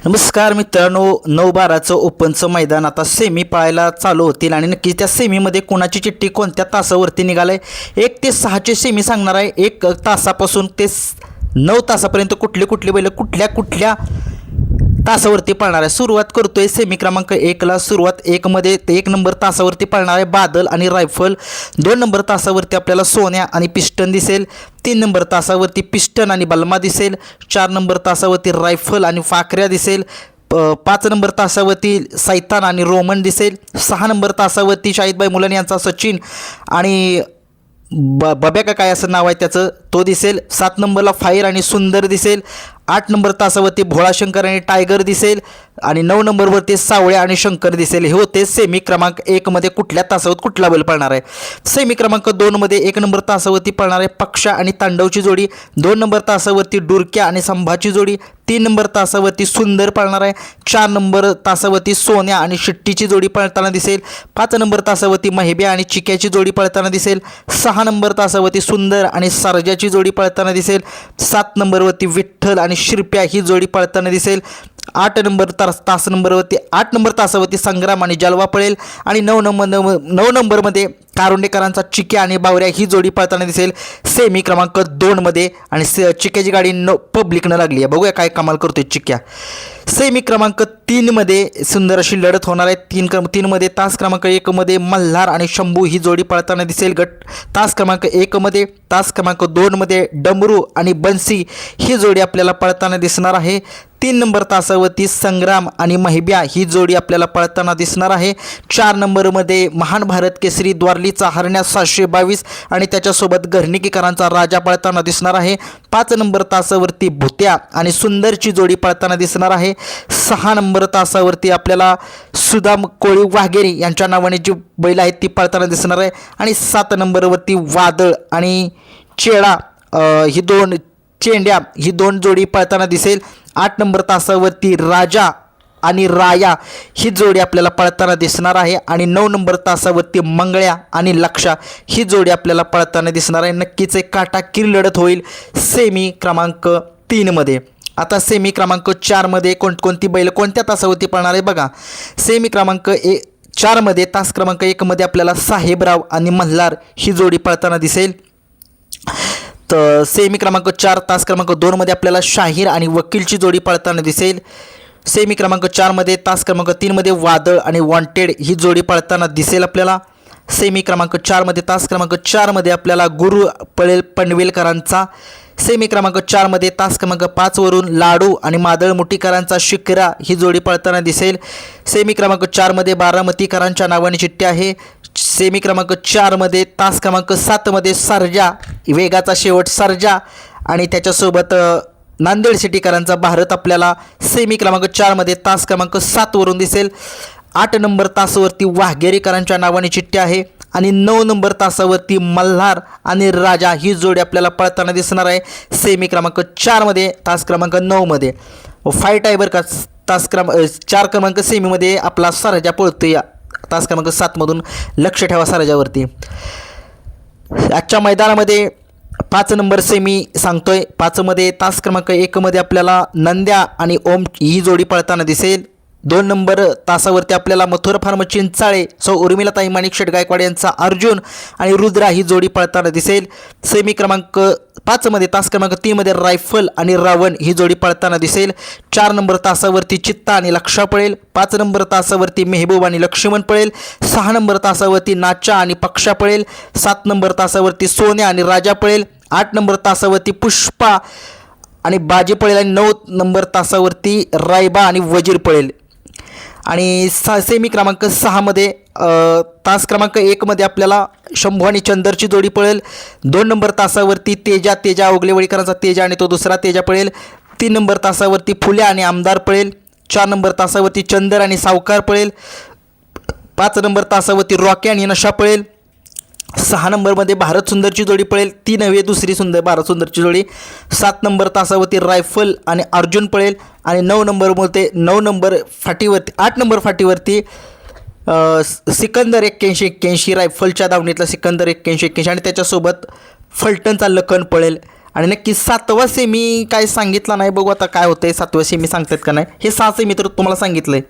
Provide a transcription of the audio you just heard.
नमस्कार मित्रांनो, 9-12चं ओपनचं मैदान आता सेमी पळायला चालू होतील आणि नक्कीच त्या सेमीमध्ये कोणाची चिठ्ठी कोणत्या तासावरती निघालं आहे. 1 ते 6चे सेमी सांगणार आहे. 1 तासापासून ते 9 तासापर्यंत कुठले कुठले बैल कुठल्या तासावरती पळणार आहे. सुरुवात करतोय सेमी क्रमांक 1ला. सुरुवात 1मध्ये 1 नंबर तासावरती पळणार आहे बादल आणि रायफल. 2 नंबर तासावरती आपल्याला सोन्या आणि पिस्टन दिसेल. 3 नंबर तासावरती पिस्टन आणि बलमा दिसेल. 4 नंबर तासावरती रायफल आणि फाकऱ्या दिसेल. 5 नंबर तासावरती सैतान आणि रोमन दिसेल. 6 नंबर तासावरती शाहिदभाई मुलानी यांचा सचिन आणि बब्या का काय असं नाव आहे त्याचं, तो दिसेल. 7 नंबरला फायर आणि सुंदर दिसेल. 8 नंबर तासावरती भोळाशंकर आणि टायगर दिसेल आणि 9 नंबरवरती सावळ्या आणि शंकर दिसेल. हे होते सेमी क्रमांक 1मध्ये कुठल्या तासावर कुठला बैल पळणार आहे. सेमी क्रमांक 2मध्ये 1 नंबर तासावरती पळणार आहे पक्षा आणि तांडवची जोडी. 2 नंबर तासावरती डुरक्या आणि संभाची जोडी. 3 नंबर तासावरती सुंदर पळणार आहे. 4 नंबर तासावरती सोन्या आणि शिट्टीची जोडी पळताना दिसेल. 5 नंबर तासावरती महिब्या आणि चिक्याची जोडी पळताना दिसेल. 6 नंबर तासावरती सुंदर आणि सरजाची जोडी पळताना दिसेल. 7 नंबरवरती विठ्ठल आणि शिरप्या ही जोडी पळताना दिसेल. 8 नंबर तासावरती संग्राम आणि जलवा पळेल आणि 9 नंबरमध्ये कारुंडेकरांचा चिक्या आणि बावऱ्या ही जोडी पळताना दिसेल सेमी क्रमांक 2मध्ये. आणि चिक्याची गाडी पब्लिकनं लागली आहे. बघूया काय कमाल करतोय चिक्या. सेमी क्रमांक 3मध्ये सुंदर अशी लढत होणार आहे. 3मध्ये तास क्रमांक 1मध्ये मल्हार आणि शंभू ही जोडी पळताना दिसेल. तास क्रमांक 1मध्ये. तास क्रमांक 2मध्ये डमरू आणि बन्सी ही जोडी आपल्याला पळताना दिसणार आहे. 3 नंबर तासावरती संग्राम आणि महिब्या ही जोडी आपल्याला पळताना दिसणार आहे. 4 नंबरमध्ये महान भारत केसरी द्वारलीचा हरण्या 722 आणि त्याच्यासोबत घरणिकीकरांचा राजा पळताना दिसणार आहे. 5 नंबर तासावरती भुत्या आणि सुंदरची जोडी पळताना दिसणार आहे. 6 नंबर तासावरती आपल्याला सुदाम कोळी वाघेरी यांच्या नावाने जी बैल आहेत ती पळताना दिसणार आहे. आणि 7 नंबरवरती वादळ आणि चेडा ही 2 चेंड्या ही 2 जोडी पळताना दिसेल. 8 नंबर तासावरती राजा आणि राया ही जोडी आपल्याला पळताना दिसणार आहे. आणि 9 नंबर तासावरती मंगळ्या आणि लक्षा ही जोडी आपल्याला पळताना दिसणार आहे. नक्कीच एक काटाकीर लढत होईल सेमी क्रमांक 3मध्ये. आता सेमी क्रमांक 4मध्ये कोणती बैल कोणत्या तासावरती पळणार आहे बघा. सेमी क्रमांक 4मध्ये तास क्रमांक 1मध्ये आपल्याला साहेबराव आणि मल्हार ही जोडी पळताना दिसेल. तर सेमी क्रमांक 4 तास क्रमांक 2मध्ये आपल्याला शाहीर आणि वकीलची जोडी पळताना दिसेल. सेमी क्रमांक 4मध्ये तास क्रमांक 3मध्ये वादळ आणि वॉन्टेड ही जोडी पळताना दिसेल आपल्याला. सेमी क्रमांक 4मध्ये तास क्रमांक 4मध्ये आपल्याला गुरु पळेल पनवेलकरांचा. सेमी क्रमांक 4मध्ये तास क्रमांक 5वरून लाडू आणि मादळ मुठीकरांचा शिकरा ही जोडी पळताना दिसेल. सेमी क्रमांक 4मध्ये बारामतीकरांच्या नावाने चिठ्ठी आहे. सेमी क्रमांक 4मध्ये तास क्रमांक 7मध्ये सर्जा वेगाचा शेवट सर्जा आणि त्याच्यासोबत नांदेड सिटीकरांचा भारत आपल्याला सेमी क्रमांक 4मध्ये तास क्रमांक 7वरून दिसेल. 8 नंबर तासावरती वाघेरीकरांच्या नावाने चिठ्ठी आहे. आणि 9 नंबर तासावरती मल्हार आणि राजा ही जोडी आपल्याला पळताना दिसणार आहे सेमी क्रमांक 4मध्ये तास क्रमांक 9मध्ये. फाईट आहे बरं का. 4 क्रमांक सेमीमध्ये आपला सरजा पळतोय तास क्रमांक 7मधून. लक्ष ठेवा सरजावरती. आजच्या मैदानामध्ये 5 नंबर सेमी सांगतोय. 5मध्ये तास क्रमांक 1मध्ये आपल्याला नंद्या आणि ओम ही जोडी पळताना दिसेल. 2 नंबर तासावरती आपल्याला मथुर फार्म चिंचाळे सौ उर्मिलाताई माणिकशेठ गायकवाड यांचा अर्जुन आणि रुद्रा ही जोडी पळताना दिसेल. सेमी क्रमांक 5मध्ये तास क्रमांक 3मध्ये रायफल आणि रावण ही जोडी पळताना दिसेल. 4 नंबर तासावरती चित्ता आणि लक्षा पळेल. 5 नंबर तासावरती मेहबूब आणि लक्ष्मण पळेल. 6 नंबर तासावरती नाचा आणि पक्षा पळेल. 7 नंबर तासावरती सोन्या आणि राजा पळेल. 8 नंबर तासावरती पुष्पा आणि बाजी पळेल. आणि 9 नंबर तासावरती रायबा आणि वजीर पळेल. आणि सेमी क्रमांक 6मध्ये तास क्रमांक 1मध्ये आपल्याला शंभू आणि चंदरची जोडी पळेल. 2 नंबर तासावरती तेजा ओगलेवळीकरांचा तेजा आणि तो दुसरा तेजा पळेल. 3 नंबर तासावरती फुल्या आणि आमदार पळेल. 4 नंबर तासावरती चंदर आणि सावकार पळेल. 5 नंबर तासावरती रॉकी आणि नशा पळेल. 6 नंबरमध्ये भारत सुंदरची जोडी पळेल. ती नव्हे दुसरी भारत सुंदरची जोडी. 7 नंबर तासावरती रायफल आणि अर्जुन पळेल. आणि 9 नंबर फाटीवरती 8 नंबर फाटीवरती सिकंदर 81 रायफलच्या दावणीतला सिकंदर 81 आणि त्याच्यासोबत फलटणचा लखन पळेल. आणि नक्की 7वा सेमी काय सांगितला नाही, बघू आता काय होतंय 7व्या सेमी सांगतात का नाही. हे 6 सेमी तर तुम्हाला सांगितलंय.